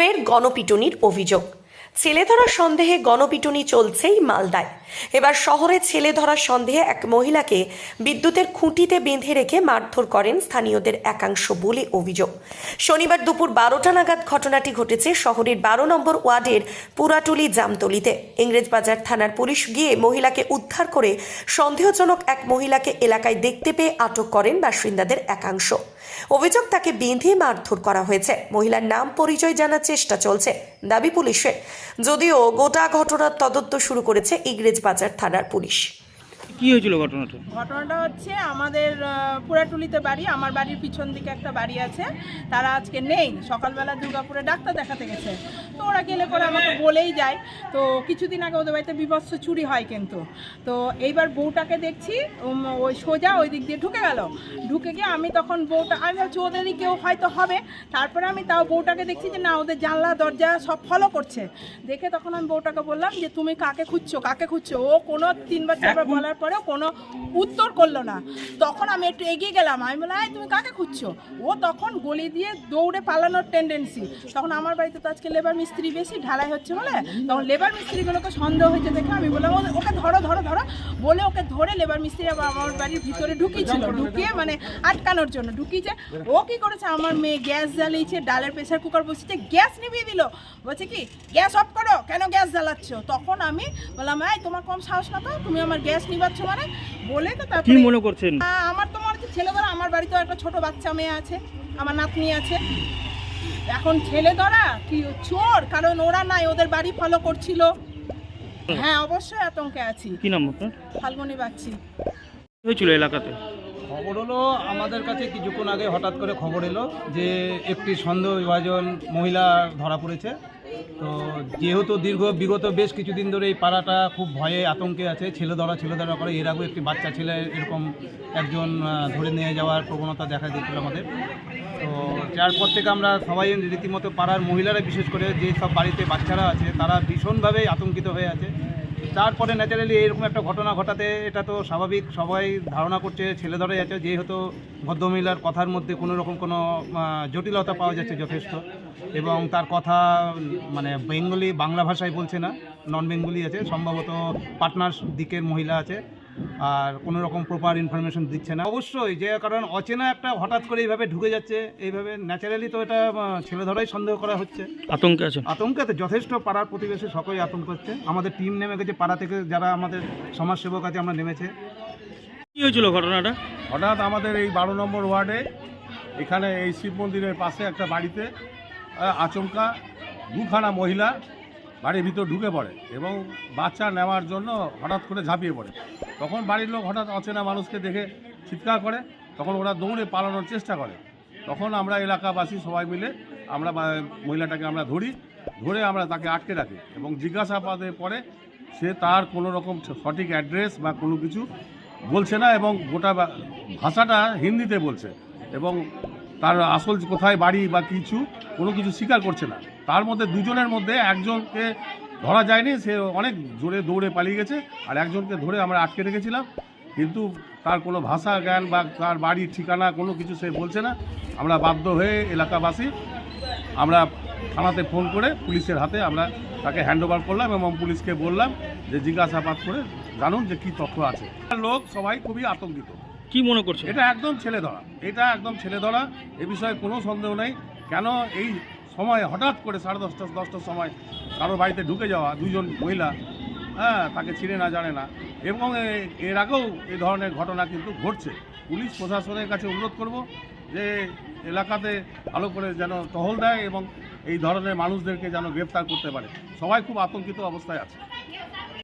ফের গণপিটুনির অভিযোগ। ছেলে ধরার সন্দেহে গণপিটুনি চলছেই মালদায়। এবার শহরে ছেলে ধরার সন্দেহে এক মহিলাকে বিদ্যুতের খুঁটিতে বেঁধে রেখে মারধর করেন স্থানীয়দের একাংশ বলে অভিযোগ। শনিবার দুপুর 12টা নাগাদ ঘটনাটি ঘটেছে শহরের 12 নম্বর ওয়ার্ডের পুরাটুলি জামতলিতে। ইংরেজবাজার থানার পুলিশ গিয়ে মহিলাকে উদ্ধার করে সন্দেহজনক এক মহিলাকে এলাকায় দেখতে পেয়ে আটক করেন বাসিন্দাদের একাংশ। অভিযোগ, তাকে বেঁধে মারধর করা হয়েছে। মহিলার নাম পরিচয় জানার চেষ্টা চলছে দাবি পুলিশের, যদিও গোটা ঘটনার তদন্ত শুরু করেছে ইংরেজবাজার থানার পুলিশ। কি হয়েছিল ঘটনাটা? ঘটনাটা হচ্ছে আমাদের পুরাটুলিতে বাড়ি, আমার বাড়ির পিছন দিকে একটা বাড়ি আছে, তারা আজকে নেই, সকালবেলা দুর্গাপুরে ডাক্তার দেখাতে গেছে। তো ওরা গেলে পরে আমাকে বলেই যায়। তো কিছুদিন আগে ওদের বাড়িতে বিভৎস চুরি হয়, কিন্তু তো এইবার বউটাকে দেখছি ওই সোজা ওই দিক দিয়ে ঢুকে গিয়ে আমি তখন আমি ভাবছি ওদেরই কেউ হয়তো হবে। তারপরে আমি তাও বউটাকে দেখছি যে না, ওদের জানলা দরজা সব ফলো করছে। দেখে তখন আমি বউটাকে বললাম যে তুমি কাকে খুঁজছো। ও কোনো 3বার 4বার বলার পরে কোনো উত্তর করলো না। তখন আমি একটু এগিয়ে গেলাম, আমি বললাম তুমি কাকে খুঁজছো। ও তখন গলি দিয়ে দৌড়ে পালানোর টেন্ডেন্সি। তখন আমার বাড়িতে তো আজকে লেবার মিস্ত্রি বেশি, ঢালাই হচ্ছে বলে তখন লেবার মিস্ত্রিগুলোকে সন্দেহ হয়েছে দেখে আমি বললাম ওকে ধরো বলে ওকে ধরে লেবার মিস্ত্রি আবার আমার বাড়ির ভিতরে ঢুকিয়ে মানে আটকানোর জন্য ঢুকিয়েছে। ও কি করেছে, আমার মেয়ে গ্যাস জ্বালিয়েছে, ডালের প্রেসার কুকার বসিয়েছে, গ্যাস নিভিয়ে দিল। বলছে কি গ্যাস অফ করো, কেন গ্যাস জ্বালাচ্ছ। তখন আমি বললাম তোমার কম সাহস না, তো তুমি আমার গ্যাস নিবাচ্ছ মানে বলে। তো তারপরে কি মনে করছেন? আমার তো মনে হচ্ছে ছেলে ধরা। আমার বাড়িতে একটা ছোট বাচ্চা মেয়ে আছে, আমার নাতনি আছে। এখন ছেলে ধরা কি চোর, কারণ ওরা নাই, ওদের বাড়ি ফলো করছিল। হ্যাঁ, অবশ্যই আতঙ্কে আছি। কি নাম আপনার? ফাল্গুনি বাগচি। কি হয়েছিল এলাকাতে? খবর হলো আমাদের কাছে কিছুক্ষণ আগে হঠাৎ করে খবর এলো যে একটি সন্দেহভাজন মহিলা ধরা পড়েছে। তো যেহেতু বিগত বেশ কিছুদিন ধরে এই পাড়াটা খুব ভয়ে আতঙ্কে আছে, ছেলে ধরা করে। এর আগেও একটি বাচ্চা ছেলে এরকম একজন ধরে নিয়ে যাওয়ার প্রবণতা দেখা দিচ্ছিল আমাদের। তো তারপর থেকে আমরা সবাই রীতিমতো পাড়ার মহিলারা, বিশেষ করে যে সব বাড়িতে বাচ্চারা আছে, তারা ভীষণভাবে আতঙ্কিত হয়ে আছে। তারপরে ন্যাচারালি এরকম একটা ঘটনা ঘটাতে এটা তো স্বাভাবিক, সবাই ধারণা করছে ছেলে ধরে যাচ্ছে। যেহেতু ভদ্রমহিলার কথার মধ্যে কোনো রকম কোনো জটিলতা পাওয়া যাচ্ছে যথেষ্ট, এবং তার কথা মানে বাংলা ভাষায় বলছে না, নন বেঙ্গলি আছে, সম্ভবত পাটনার দিকের মহিলা আছে, আর কোনো রকম প্রপার ইনফরমেশন দিচ্ছে না। অবশ্যই যে কারণ অচেনা একটা হঠাৎ করে এইভাবে ঢুকে যাচ্ছে, এইভাবে ন্যাচারালি তো এটা ছেলে ধরাই সন্দেহ করা হচ্ছে। আতঙ্কে তো যথেষ্ট, পাড়ার প্রতিবেশী সকলেই আতঙ্ক হচ্ছে। আমাদের টিম নেমে গেছে, পাড়া থেকে যারা আমাদের সমাজসেবক আছে আমরা নেমেছে। কি হয়েছিল ঘটনাটা? হঠাৎ আমাদের এই 12 নম্বর ওয়ার্ডে এখানে এই শিব মন্দিরের পাশে একটা বাড়িতে আচমকা দুখানা মহিলা বাড়ির ভিতর ঢুকে পড়ে এবং বাচ্চা নেওয়ার জন্য হঠাৎ করে ঝাঁপিয়ে পড়ে। তখন বাড়ির লোক হঠাৎ অচেনা মানুষকে দেখে চিৎকার করে, তখন ওরা দৌড়ে পালানোর চেষ্টা করে। তখন আমরা এলাকাবাসী সবাই মিলে আমরা মহিলাটাকে আমরা ধরে আমরা তাকে আটকে রাখি এবং জিজ্ঞাসাবাদের পরে সে তার কোনো রকম সঠিক অ্যাড্রেস বা কোনো কিছু বলছে না, এবং গোটা ভাষাটা হিন্দিতে বলছে, এবং তার আসল কোথায় বাড়ি বা কোনো কিছু স্বীকার করছে না। তার মধ্যে দুজনের মধ্যে একজনকে ধরা যায়নি, সে অনেক জোরে দৌড়ে পালিয়ে গেছে, আর একজনকে ধরে আমরা আটকে রেখেছিলাম, কিন্তু তার কোনো ভাষা জ্ঞান বা তার বাড়ির ঠিকানা কোনো কিছু সে বলছে না। আমরা বাধ্য হয়ে এলাকাবাসী আমরা থানাতে ফোন করে পুলিশের হাতে আমরা তাকে হ্যান্ডওভার করলাম এবং পুলিশকে বললাম যে জিজ্ঞাসাবাদ করে জানুন যে কী তথ্য আছে। লোক সবাই খুবই আতঙ্কিত। কি মনে করছে? এটা একদম ছেলে ধরা, এ বিষয়ে কোনো সন্দেহ নেই। কেন এই সময় হঠাৎ করে 10:30-10টার সময় কারো বাড়িতে ঢুকে যাওয়া দুজন মহিলা, তাকে চিনে না জানে না, এবং এর আগেও এই ধরনের ঘটনা কিন্তু ঘটছে। পুলিশ প্রশাসনের কাছে অনুরোধ করব যে এলাকাতে ভালো করে যেন টহল দেয় এবং এই ধরনের মানুষদেরকে যেন গ্রেফতার করতে পারে। সবাই খুব আতঙ্কিত অবস্থায় আছে।